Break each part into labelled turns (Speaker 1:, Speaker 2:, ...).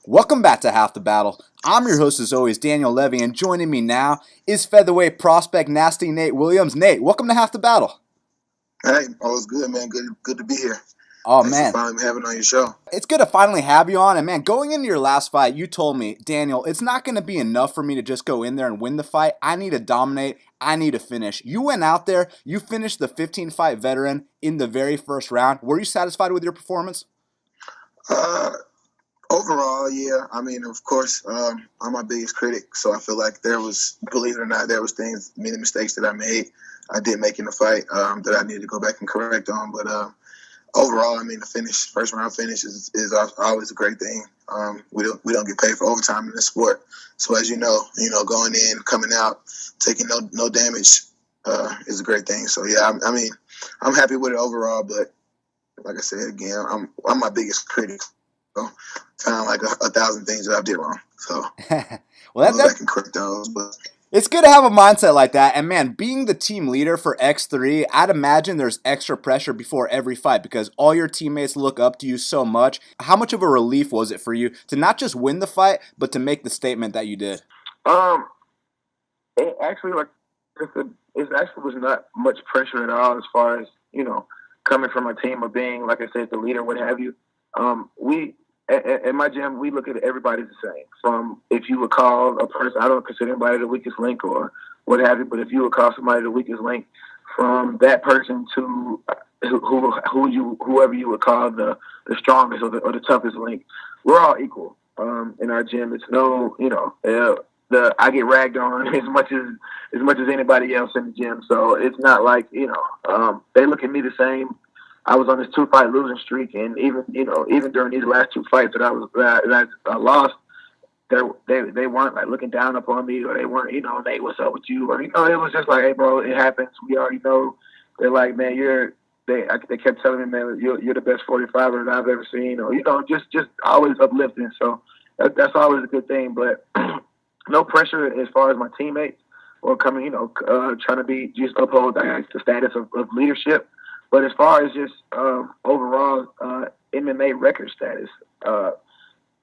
Speaker 1: Welcome back to Half the Battle. I'm your host as always, Daniel Levi, and joining me now is featherweight prospect Nasty Nate Williams. Nate, welcome to Half the Battle.
Speaker 2: Hey, always good, man. Good to be here.
Speaker 1: Oh
Speaker 2: Thanks for
Speaker 1: man,
Speaker 2: finally having me on your show.
Speaker 1: it's good to finally have you on. And man, going into your last fight, you told me, Daniel, it's not going to be enough for me to just go in there and win the fight. I need to dominate. I need to finish. You went out there, you finished the 15-fight veteran in the very first round. Were you satisfied with your performance?
Speaker 2: Uh, Overall, yeah. I mean, of course, I'm my biggest critic, so I feel like believe it or not, there was many mistakes that I made. I did make in the fight that I needed to go back and correct on. But overall, I mean, the first round finish is always a great thing. We don't get paid for overtime in this sport, so as you know, going in, coming out, taking no damage is a great thing. So yeah, I mean, I'm happy with it overall. But like I said again, I'm my biggest critic. So found like a thousand things that I did wrong. So
Speaker 1: Well,
Speaker 2: go back and correct those. But
Speaker 1: it's good to have a mindset like that. And man, being the team leader for X3, I'd imagine there's extra pressure before every fight because all your teammates look up to you so much. How much of a relief was it for you to not just win the fight, but to make the statement that you did?
Speaker 3: Um, it actually it actually was not much pressure at all as far as coming from a team of being, like I said, the leader, what have you. We at my gym, we look at everybody the same. From if you would call a person, I don't consider anybody the weakest link or what have you, but if you would call somebody the weakest link, from that person to whoever you would call the strongest or the toughest link, we're all equal. In our gym, it's no, I get ragged on as much as anybody else in the gym. So it's not like they look at me the same. I was on this 2-fight losing streak, and even during these last 2 fights that I lost, they weren't like looking down upon me, or they weren't hey, what's up with you, or it was just like, hey bro, it happens. We already know. They're like, man, they kept telling me, man, you're the best 45er that I've ever seen, or just always uplifting. So that's always a good thing, but no pressure as far as my teammates or coming, trying to be just uphold the status of leadership. But as far as just overall MMA record status,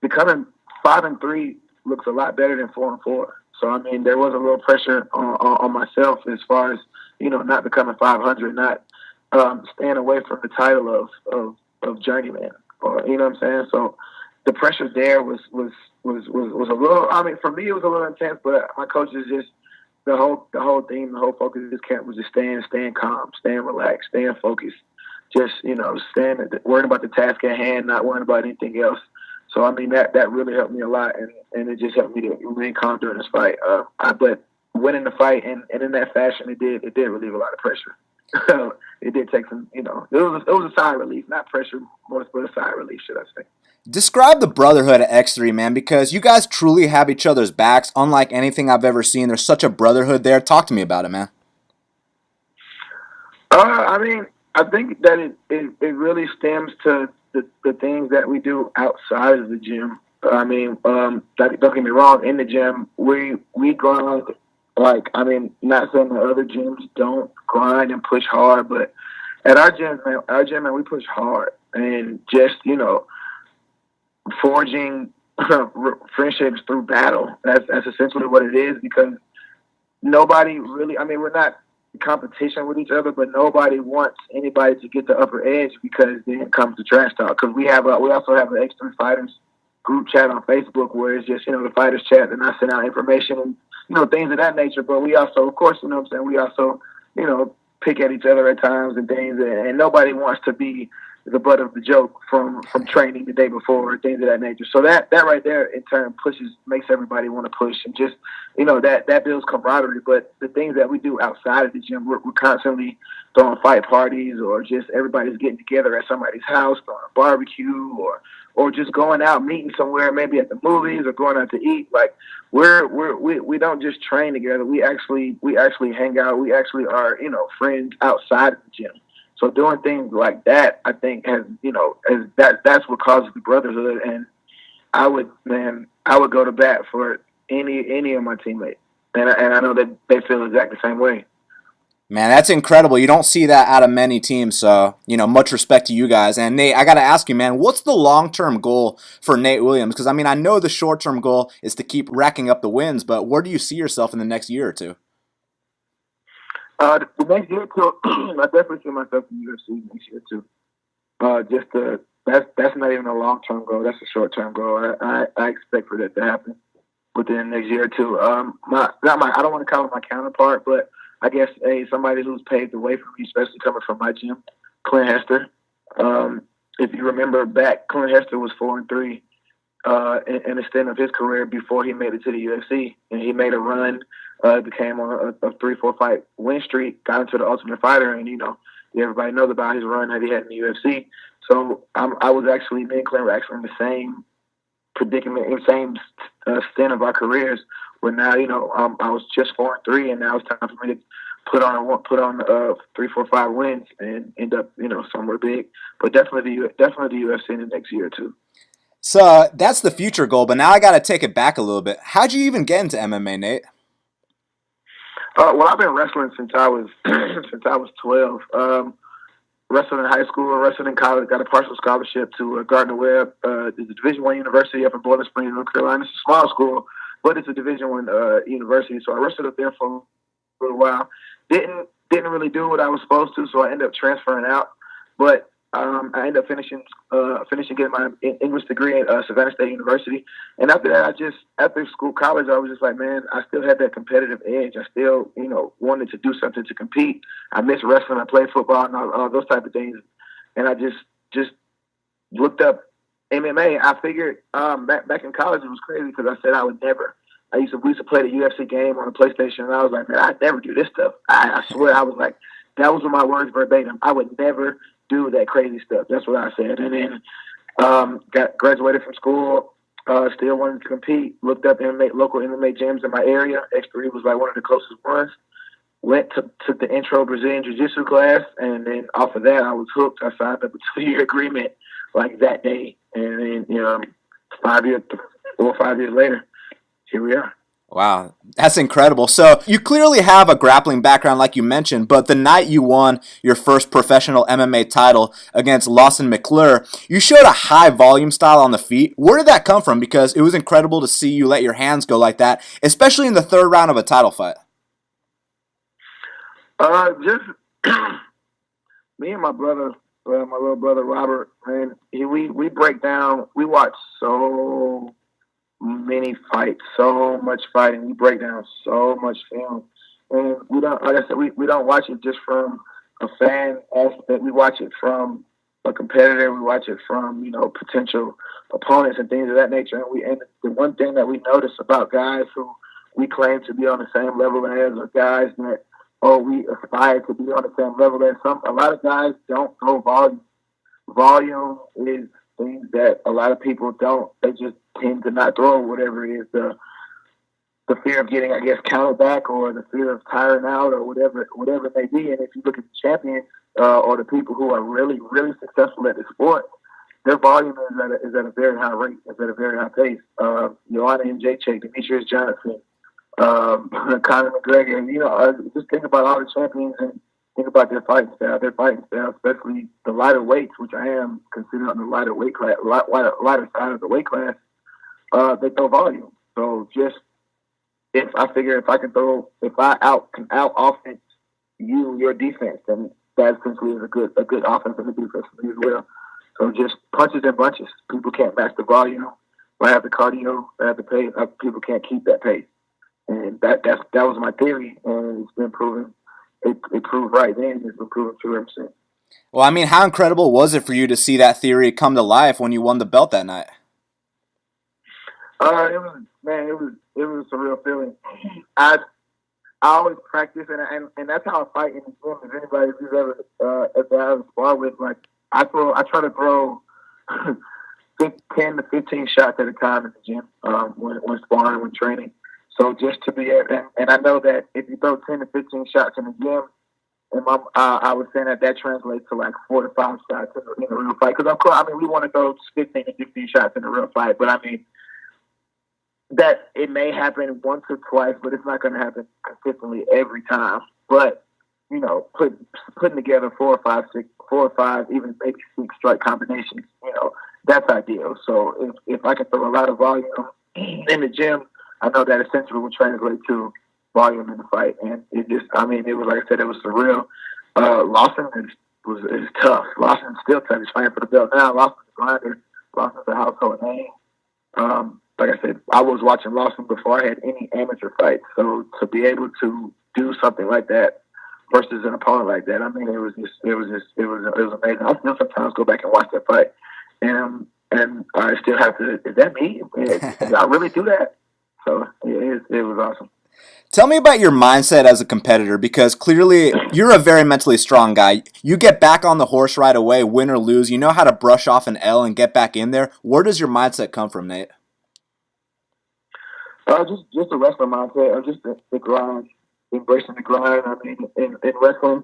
Speaker 3: becoming 5-3 looks a lot better than 4-4. So I mean, there was a little pressure on myself as far as not becoming 500, not staying away from the title of journeyman, or what I'm saying. So the pressure there was a little. I mean, for me, it was a little intense, but my coaches just. The whole theme, the whole focus of this camp was just staying calm, staying relaxed, staying focused, just worrying about the task at hand, not worrying about anything else. So I mean that really helped me a lot, and it just helped me to remain calm during this fight. But winning the fight and in that fashion, it did relieve a lot of pressure. It did take some, it was a sigh of relief, not pressure, more but a sigh of relief, should I say.
Speaker 1: Describe the brotherhood at X3, man, because you guys truly have each other's backs, unlike anything I've ever seen. There's such a brotherhood there. Talk to me about it, man.
Speaker 3: I mean, I think that it really stems to the things that we do outside of the gym. I mean, don't get me wrong, in the gym, we grind, like, I mean, not saying the other gyms don't grind and push hard, but at our gym, man, we push hard and just, forging friendships through battle. That's essentially what it is, because nobody really, I mean, we're not in competition with each other, but nobody wants anybody to get the upper edge, because then it comes to trash talk. Because we also have an X3 Fighters group chat on Facebook where it's just, the fighters chat, and I send out information and, things of that nature. But we also, of course, we also, pick at each other at times and things, and nobody wants to be the butt of the joke from training the day before or things of that nature. So that right there in turn makes everybody want to push, and just, that builds camaraderie. But the things that we do outside of the gym, we're constantly throwing fight parties, or just everybody's getting together at somebody's house, throwing a barbecue, or just going out, meeting somewhere, maybe at the movies, or going out to eat. Like we don't just train together. We actually hang out. We actually are, friends outside of the gym. So doing things like that, I think, that's what causes the brotherhood. And I would go to bat for any of my teammates, and I know that they feel exactly the same way.
Speaker 1: Man, that's incredible. You don't see that out of many teams, so, much respect to you guys. And Nate, I got to ask you, man, what's the long-term goal for Nate Williams? Because, I know the short-term goal is to keep racking up the wins, but where do you see yourself in the next year or two?
Speaker 3: The next year too, I definitely see myself in the UFC next year too. That's not even a long term goal. That's a short term goal. I expect for that to happen within the next year or two. I don't want to call him my counterpart, but I guess somebody who's paved the way for me, especially coming from my gym, Clint Hester. If you remember back, Clint Hester was 4-3 in the stint of his career before he made it to the UFC, and he made a run. Became on a 3-4 fight win streak, got into the Ultimate Fighter, and everybody knows about his run that he had in the UFC. So me and Clint were actually in the same predicament, same stint of our careers. Where now, I was just 4-3, and now it's time for me to put on 3-4-5 wins and end up, somewhere big. But definitely the UFC in the next year or two.
Speaker 1: So that's the future goal, but now I got to take it back a little bit. How'd you even get into MMA, Nate?
Speaker 3: Well, I've been wrestling since I was 12. Wrestled in high school, wrestled in college, got a partial scholarship to Gardner-Webb. It's a Division I university up in Boiling Springs, North Carolina. It's a small school, but it's a Division I university. So I wrestled up there for a little while. Didn't really do what I was supposed to, so I ended up transferring out. But I ended up finishing getting my English degree at Savannah State University. And after that, after college, I was just like, man, I still had that competitive edge. I still, wanted to do something to compete. I miss wrestling. I played football and all those type of things. And I just looked up MMA. I figured back in college, it was crazy because I said I would never. We used to play the UFC game on the PlayStation, and I was like, man, I'd never do this stuff. I swear, I was like, that was my words verbatim. I would never do that crazy stuff. That's what I said. And then graduated from school, still wanted to compete, looked up local MMA gyms in my area. X3 was like one of the closest ones. Took the intro Brazilian Jiu-Jitsu class, and then off of that, I was hooked. I signed up a 2-year agreement like that day. And then, 4 or 5 years later, here we are.
Speaker 1: Wow, that's incredible. So you clearly have a grappling background like you mentioned, but the night you won your first professional MMA title against Lawson McClure, you showed a high volume style on the feet. Where did that come from? Because it was incredible to see you let your hands go like that, especially in the third round of a title fight.
Speaker 3: Just me and my brother, my little brother Robert, man, we break down, we watch so many fights, so much fighting. We break down so much film, and we don't. Like I said, we don't watch it just from a fan aspect. We watch it from a competitor. We watch it from potential opponents and things of that nature. And the one thing that we notice about guys who we claim to be on the same level as, or guys that we aspire to be on the same level as. A lot of guys don't go volume. Volume is things that a lot of people don't. They just tend to not throw whatever it is, the fear of getting, I guess, counted back, or the fear of tiring out, or whatever it may be. And if you look at the champions or the people who are really, really successful at the sport, their volume is at a very high rate, is at a very high pace. Joanna and Jacek, Demetrius Johnson, Conor McGregor. Just think about all the champions and think about their fighting style. Their fighting style, especially the lighter weights, which I am considered on the lighter weight class, lighter side of the weight class. They throw volume. So if I out offense your defense, then that essentially is a good offense and a defense for me as well. So just punches and bunches. People can't match the volume. I have the cardio. I have the pace. People can't keep that pace. And that was my theory, and it's been proven. It proved right then. It's been proven true ever since.
Speaker 1: Well, how incredible was it for you to see that theory come to life when you won the belt that night?
Speaker 3: It was a surreal feeling. I always practice, and that's how I fight in the gym. If anybody who's ever sparred with, like I try to throw 10 to 15 shots at a time in the gym when sparring, when training. So just to be and I know that if you throw 10 to 15 shots in the gym, and I was saying that translates to like 4 to 5 shots in a real fight. Because of course, we want to throw 15 to 15 shots in a real fight, but that it may happen once or twice, but it's not going to happen consistently every time. But putting together 4 or 5, even maybe 6 strike combinations, that's ideal. So if I can throw a lot of volume in the gym, I know that essentially will translate to volume in the fight. And it just, I mean, it was like I said, it was surreal. Lawson is tough. Lawson's still tough. He's fighting for the belt now. Lawson's a grinder. Lawson's a household name. Like I said, I was watching Lawson before I had any amateur fights. So to be able to do something like that versus an opponent like that, I mean, it was amazing. I still sometimes go back and watch that fight, and I still have to. Is that me? Did I really do that? So it was awesome.
Speaker 1: Tell me about your mindset as a competitor, because clearly you're a very mentally strong guy. You get back on the horse right away, win or lose. You know how to brush off an L and get back in there. Where does your mindset come from, Nate?
Speaker 3: Just a wrestling mindset, just the grind, embracing the grind. I mean, in wrestling,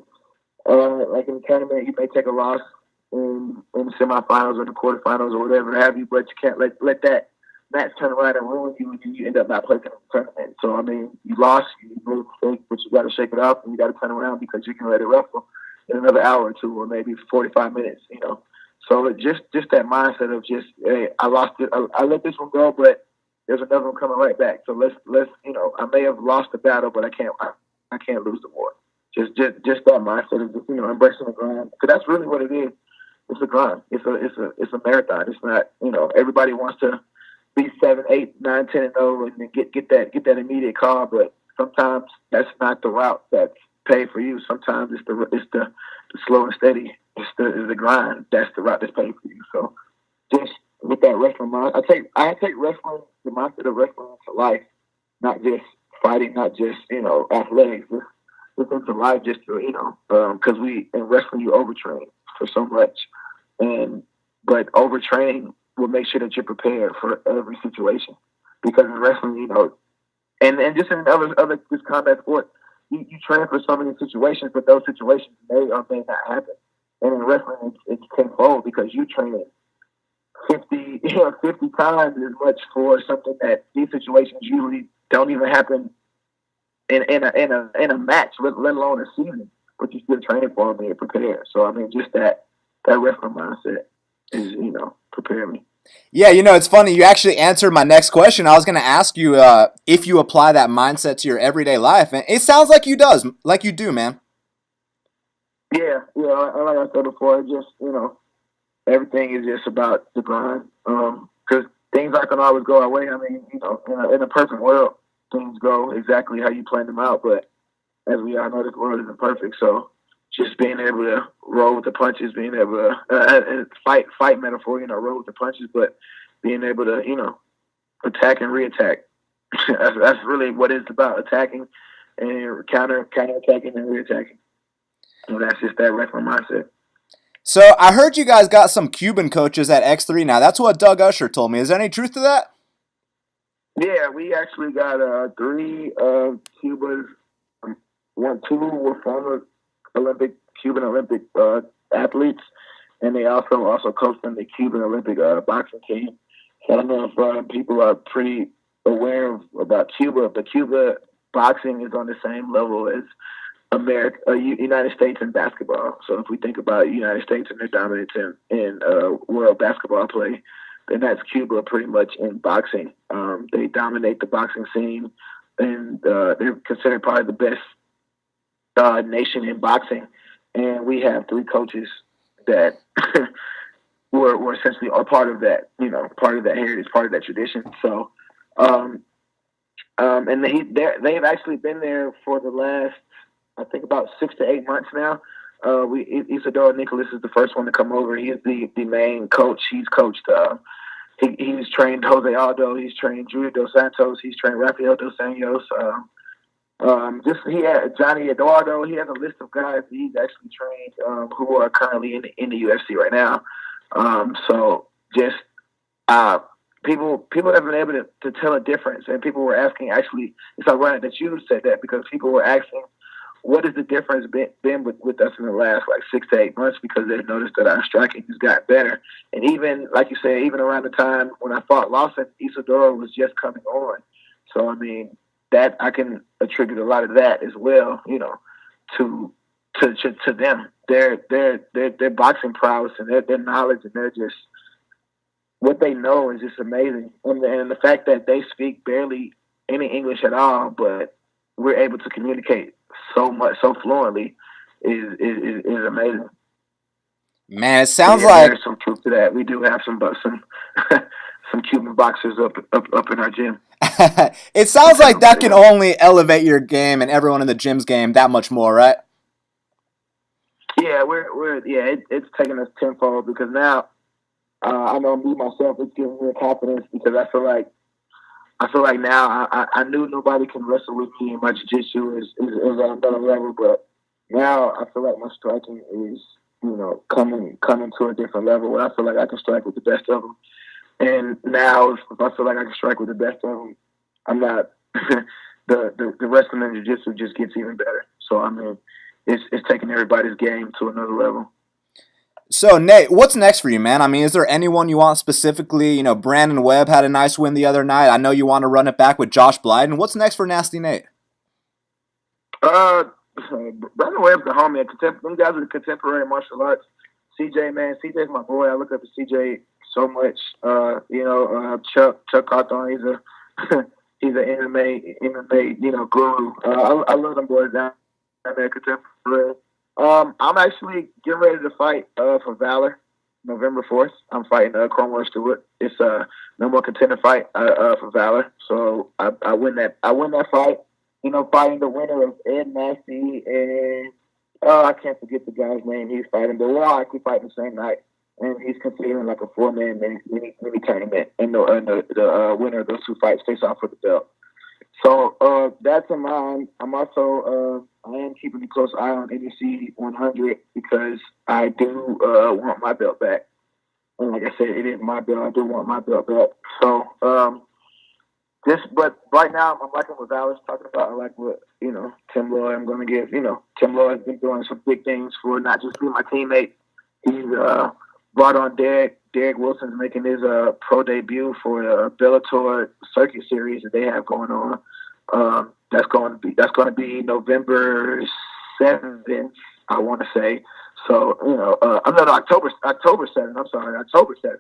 Speaker 3: like in the tournament, you may take a loss in the semifinals or the quarterfinals or whatever have you, but you can't let that match turn around and ruin you, and you end up not playing in the tournament. So I mean, you lost, you made a mistake, but you got to shake it off and you got to turn around because you can let it wrestle in another hour or two or maybe 45 minutes. So just that mindset of just, hey, I lost it, I let this one go, but there's another one coming right back. So let's I may have lost the battle, but I can't lose the war. Just that mindset of just, embracing the grind, because that's really what it is. It's a grind. It's a marathon. It's not, everybody wants to be 7, 8, 9, 10 and 0 and then get that immediate call, but sometimes that's not the route that's paid for you. Sometimes it's the slow and steady. It's the grind. That's the route that's paid for you. So just with that wrestling mind, I take wrestling, the mindset of wrestling to life, not just fighting, not just athletics, just into life, just to because in wrestling you overtrain for so much, but overtraining will make sure that you're prepared for every situation, because in wrestling, and just in other just combat sports, you train for so many situations, but those situations may or may not happen. And in wrestling, it's tenfold, because you train 50 times as much for something that these situations usually don't even happen in a match, let alone a season. But you're still training for them and you're prepared. So I mean, just that wrestling mindset is prepare me.
Speaker 1: Yeah, it's funny. You actually answered my next question. I was going to ask you if you apply that mindset to your everyday life, and it sounds like you do, man.
Speaker 3: Yeah. Like I said before, it just everything is just about the grind. Because things aren't gonna always go our way. I mean, in a perfect world, things go exactly how you plan them out. But as we all know, this world isn't perfect. So just being able to roll with the punches, being able to fight metaphor, roll with the punches, but being able to attack and reattack. that's really what it's about: attacking and counterattacking and reattacking. And that's just that wrestling mindset.
Speaker 1: So I heard you guys got some Cuban coaches at X3 now. That's what Doug Usher told me. Is there any truth to that?
Speaker 3: Yeah, we actually got 3 Cubans. 2 were former Cuban Olympic athletes, and they also coached in the Cuban Olympic boxing team. So I don't know if people are pretty aware about Cuba, but Cuba boxing is on the same level as United States in basketball. So if we think about United States and their dominance in world basketball play, then that's Cuba pretty much in boxing. They dominate the boxing scene, and they're considered probably the best nation in boxing. And we have 3 coaches that were essentially are part of that, part of that heritage, part of that tradition. So, and they've actually been there for the last, I think, about 6 to 8 months now. Isidoro Nicholas is the first one to come over. He is the main coach. He's coached. He's trained Jose Aldo. He's trained Julio Dos Santos. He's trained Rafael Dos Anjos. He had Johnny Eduardo. He has a list of guys that he's actually trained who are currently in the UFC right now. So just people have been able to tell a difference, and people were asking. Actually, it's ironic that you said that, because people were asking, what has the difference been with us in the last 6 to 8 months? Because they've noticed that our striking has gotten better. And even, like you said, even around the time when I fought Lawson, Isidoro was just coming on. So, I mean, that I can attribute a lot of that as well, to to them. Their boxing prowess and their knowledge and their just what they know is just amazing. And the fact that they speak barely any English at all, but we're able to communicate so fluently is amazing.
Speaker 1: Man, it sounds like
Speaker 3: there's some truth to that. We do have some some Cuban boxers up in our gym.
Speaker 1: it sounds like that can only elevate your game and everyone in the gym's game that much more, right?
Speaker 3: Yeah, it's taking us tenfold because now I know me myself. It's giving me confidence because I feel like now I knew nobody can wrestle with me and my jiu-jitsu is at another level, but now I feel like my striking is coming to a different level where I feel like I can strike with the best of them. And now if I feel like I can strike with the best of them, I'm not the wrestling and jiu-jitsu just gets even better. So I mean, it's taking everybody's game to another level.
Speaker 1: So, Nate, what's next for you, man? I mean, is there anyone you want specifically? Brandon Webb had a nice win the other night. I know you want to run it back with Josh Blyden. What's next for Nasty Nate?
Speaker 3: Brandon Webb's the homie. Them guys are contemporary martial arts. CJ, man, CJ's my boy. I look up to CJ so much. Chuck Cawthorn, he's an MMA, guru. I love them boys down there, contemporary. I'm actually getting ready to fight for Valor, November 4th. I'm fighting Cromwell Stewart. It's a no more contender fight for Valor. So I win that. I win that fight. Fighting the winner of Ed Nasty and I can't forget the guy's name he's fighting, but we're all actually fighting the same night. And he's considering like a 4-man mini tournament, and the winner of those two fights face off for the belt. So that's in mind. I'm also I am keeping a close eye on NEC 100 because I do want my belt back. And like I said, it is my belt. I do want my belt back. So but right now I'm liking what Val is talking about. I like what Tim Lloyd. I'm going to give Tim Lloyd has been doing some big things for not just being my teammate. He's brought on Derek. Derek Wilson's making his pro debut for the Bellator circuit series that they have going on. That's going to be November 7th, I want to say. So I'm not October 7th. I'm sorry, October 7th.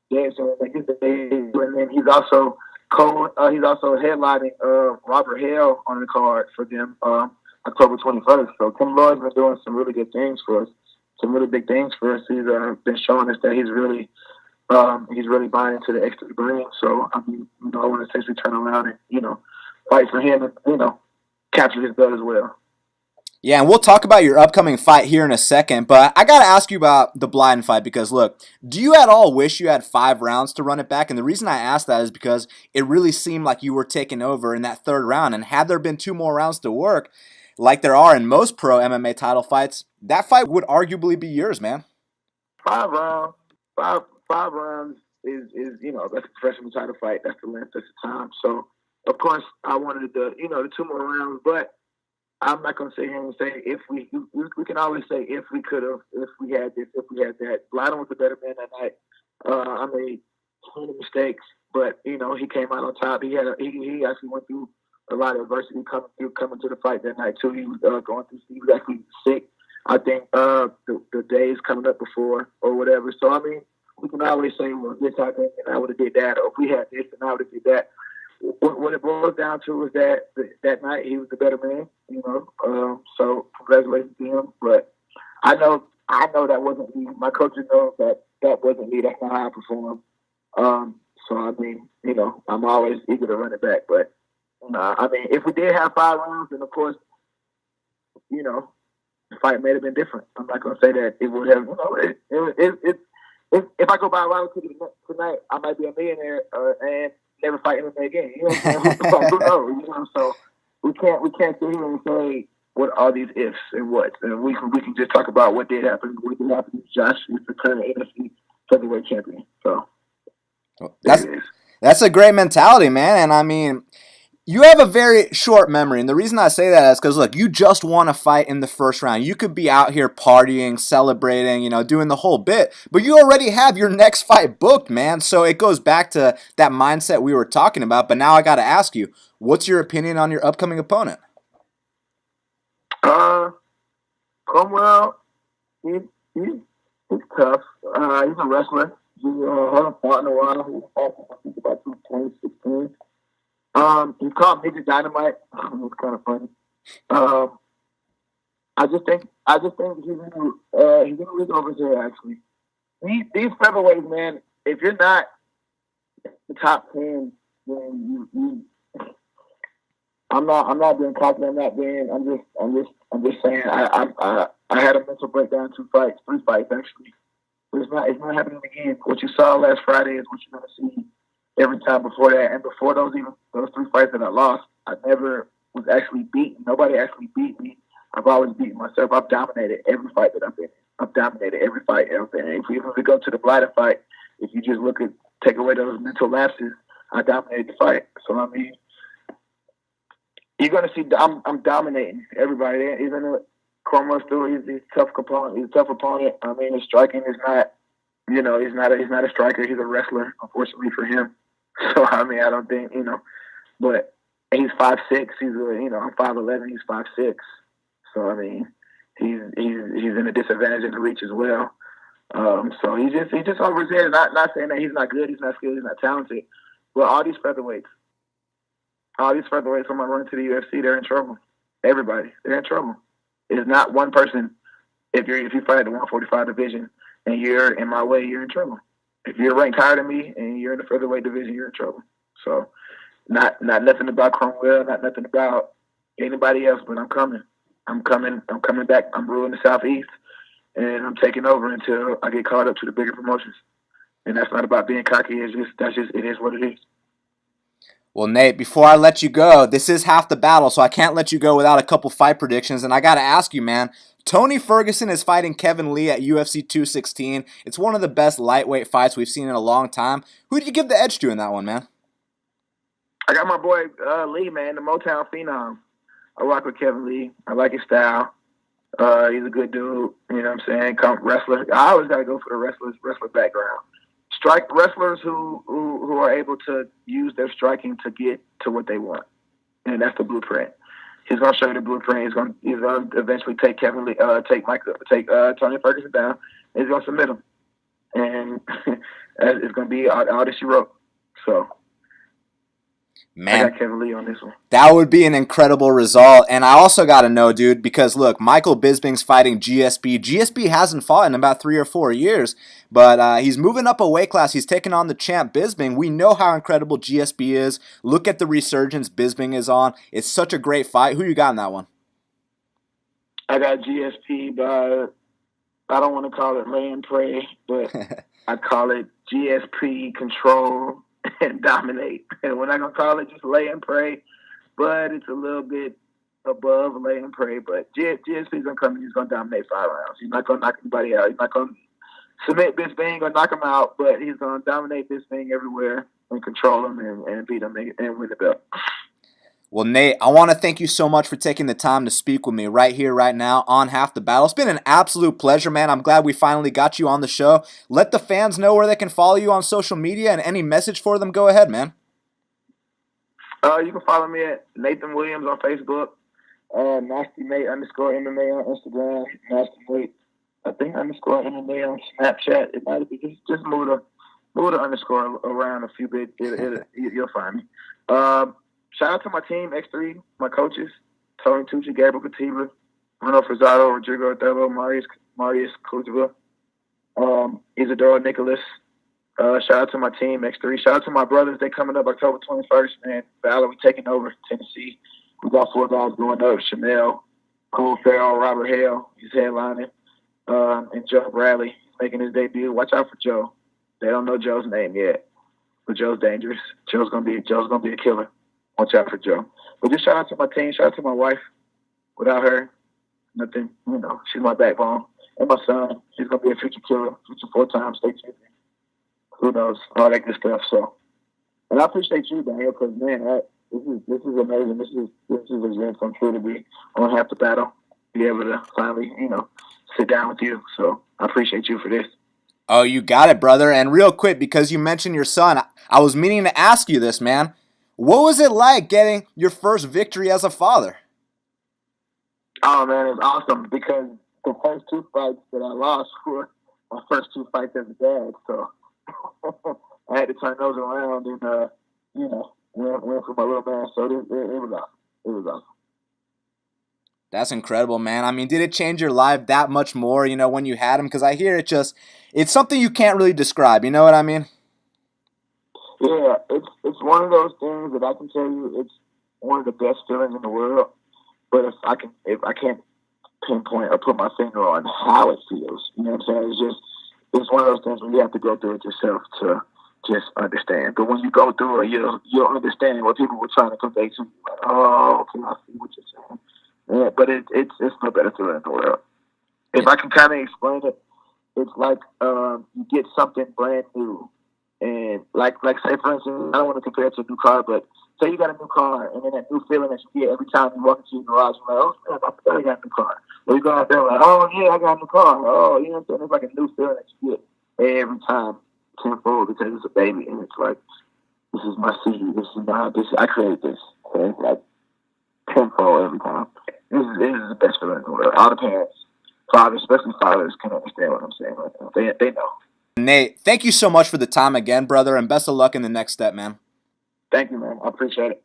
Speaker 3: Yeah, so like his debut, and then he's also headlining Robert Hale on the card for them October 21st. So Tim Lloyd's been doing some really good things for us. Some really big things for us. He's been showing us that he's really buying into the extra brand. So I mean, I want to essentially turn around and fight for him and capture his belt as well.
Speaker 1: Yeah, and we'll talk about your upcoming fight here in a second, but I got to ask you about the Blyden fight because, look, do you at all wish you had 5 rounds to run it back? And the reason I ask that is because it really seemed like you were taking over in that 3rd round, and had there been 2 more rounds to work, like there are in most pro MMA title fights, that fight would arguably be yours, man.
Speaker 3: 5 rounds. Five rounds is that's a professional title fight. That's the length, that's the time. So, of course, I wanted the 2 more rounds, but I'm not going to sit here and say we can always say if we could have, if we had this, if we had that. Blyden was the better man that night. I made plenty of mistakes, but he came out on top. He actually went through a lot of adversity coming to the fight that night too. He was going through. He was actually sick. I think the days coming up before or whatever. So I mean, we can always say, well, this happened and I would have did that, or if we had this and I would have did that. What it boils down to is that night he was the better man, so congratulations to him. But I know that wasn't me. My coaches know that wasn't me. That's not how I perform. So I mean, I'm always eager to run it back. But I mean, if we did have 5 rounds, then of course, the fight may have been different. I'm not gonna say that it would have. If I go buy a lottery ticket tonight, I might be a millionaire and never fight MMA again. Who knows? So we can't sit here and say what are these ifs and what, and we can just talk about what did happen. What did happen to Josh is the current NFC featherweight champion. So
Speaker 1: that's a great mentality, man. And I mean, you have a very short memory, and the reason I say that is because, look, you just won a fight in the 1st round. You could be out here partying, celebrating, doing the whole bit, but you already have your next fight booked, man. So it goes back to that mindset we were talking about, but now I got to ask you, what's your opinion on your upcoming opponent?
Speaker 3: Cromwell, he, he, he's tough. He's a wrestler. He haven't fought in a while. He fought, I think, about 2016. He's called Major Dynamite. It's kind of funny. I just think he's in a league over here. Actually, these featherweights, man. If you're not the top 10, then you I'm not being cocky. I'm just saying. I had a mental breakdown. 3 fights actually. But it's not happening again. What you saw last Friday is what you're gonna see every time before that. And before those 3 fights that I lost, I never was actually beaten. Nobody actually beat me. I've always beaten myself. I've dominated every fight that I've been in. I've dominated every fight I've been in. If we go to the blighted fight, if you just take away those mental lapses, I dominated the fight. So I mean, you're gonna see I'm dominating everybody. Even though Cromwell still he's a tough component. He's a tough opponent. I mean, his striking is not. He's not a striker. He's a wrestler. Unfortunately for him. So I mean, I don't think but he's 5'6". I'm 5'11". He's 5'6". So I mean, he's in a disadvantage in the reach as well. So he just over his head. Not saying that he's not good. He's not skilled. He's not talented. But all these featherweights when I run to the UFC, they're in trouble. Everybody, they're in trouble. It's not one person. If you fight at the 145 division and you're in my way, you're in trouble. If you're ranked higher than me and you're in the featherweight division, you're in trouble. So, not nothing about Cromwell, not nothing about anybody else, but I'm coming. I'm coming back. I'm ruling the Southeast, and I'm taking over until I get caught up to the bigger promotions. And that's not about being cocky. It is what it is.
Speaker 1: Well, Nate, before I let you go, this is half the battle, so I can't let you go without a couple fight predictions. And I got to ask you, man, Tony Ferguson is fighting Kevin Lee at UFC 216. It's one of the best lightweight fights we've seen in a long time. Who did you give the edge to in that one, man?
Speaker 3: I got my boy Lee, man, the Motown Phenom. I rock with Kevin Lee. I like his style. He's a good dude. You know what I'm saying? Wrestler. I always got to go for the wrestler background. Wrestlers who are able to use their striking to get to what they want, and that's the blueprint. He's gonna show you the blueprint. He's gonna eventually take Tony Ferguson down. And he's gonna submit him, and it's gonna be all that she wrote. So.
Speaker 1: Man,
Speaker 3: I got Kevin Lee on this one.
Speaker 1: That would be an incredible result. And I also got to know, dude, because look, Michael Bisping's fighting GSP. GSP hasn't fought in about 3 or 4 years, but he's moving up a weight class. He's taking on the champ Bisping. We know how incredible GSP is. Look at the resurgence Bisping is on. It's such a great fight. Who you got in that one?
Speaker 3: I got GSP, but I don't want to call it lay and pray, but I call it GSP control and dominate. And we're not going to call it just lay and pray, but it's a little bit above lay and pray. But GSP's going to come and he's going to dominate 5 rounds. He's not going to knock anybody out. He's not going to submit Bisping or knock him out, but he's going to dominate Bisping everywhere and control him and beat him and win the belt.
Speaker 1: Well, Nate, I want to thank you so much for taking the time to speak with me right here, right now on Half the Battle. It's been an absolute pleasure, man. I'm glad we finally got you on the show. Let the fans know where they can follow you on social media and any message for them. Go ahead, man.
Speaker 3: You can follow me at Nathan Williams on Facebook, Nasty Nate _MMA on Instagram, Nasty Nate, I think _ MMA on Snapchat. It might be just move the underscore around a few bits. You'll find me. Shout out to my team, X3, my coaches, Tony Tucci, Gabriel Katiba, Bruno Frazado, Rodrigo Othello, Marius Kuzva, Isidoro Nicholas. Shout out to my team, X3. Shout out to my brothers. They coming up October 21st, man. Valor, we taking over Tennessee. We got 4 guys going up. Chanel, Cole Farrell, Robert Hale, he's headlining, and Joe Bradley making his debut. Watch out for Joe. They don't know Joe's name yet, but Joe's dangerous. Joe's gonna be a killer. Watch out for Joe. But just shout out to my team. Shout out to my wife. Without her, nothing. She's my backbone. And my son. He's gonna be a future killer, future 4-time state champion. Who knows? All that good stuff. So, and I appreciate you, Daniel, because man, this is amazing. This is a dream come true to be on Half the Battle. Be able to finally, sit down with you. So I appreciate you for this.
Speaker 1: Oh, you got it, brother. And real quick, because you mentioned your son, I was meaning to ask you this, man. What was it like getting your first victory as a father?
Speaker 3: Oh, man, it's awesome because the first two fights that I lost were my first two fights as a dad. So I had to turn those around and, win for my little man. So it was awesome. It was awesome.
Speaker 1: That's incredible, man. I mean, did it change your life that much more, when you had him? Because I hear it's something you can't really describe. You know what I mean?
Speaker 3: Yeah, it's one of those things that I can tell you it's one of the best feelings in the world. But if I can't pinpoint or put my finger on how it feels, you know what I'm saying? It's one of those things where you have to go through it yourself to just understand. But when you go through it, you'll understand what people were trying to convey to you. Like, oh, okay, I see what you're saying. Yeah, but it's no better feeling in the world. If I can kind of explain it, it's like you get something brand new, and like say for instance, I don't want to compare it to a new car, but say you got a new car, and then that new feeling that you get every time you walk into your garage, you're like, oh, I forgot I got a new car. Or you go out there like, oh yeah, I got a new car. Oh, you know what I'm saying? It's like a new feeling that you get every time, tenfold, because it's a baby, and it's like, this is my seed. I created this. So it's like tenfold every time. This is the best feeling in the world. All the parents, fathers, especially fathers, can understand what I'm saying right now. They know.
Speaker 1: Nate, thank you so much for the time again, brother, and best of luck in the next step, man.
Speaker 3: Thank you, man. I appreciate it.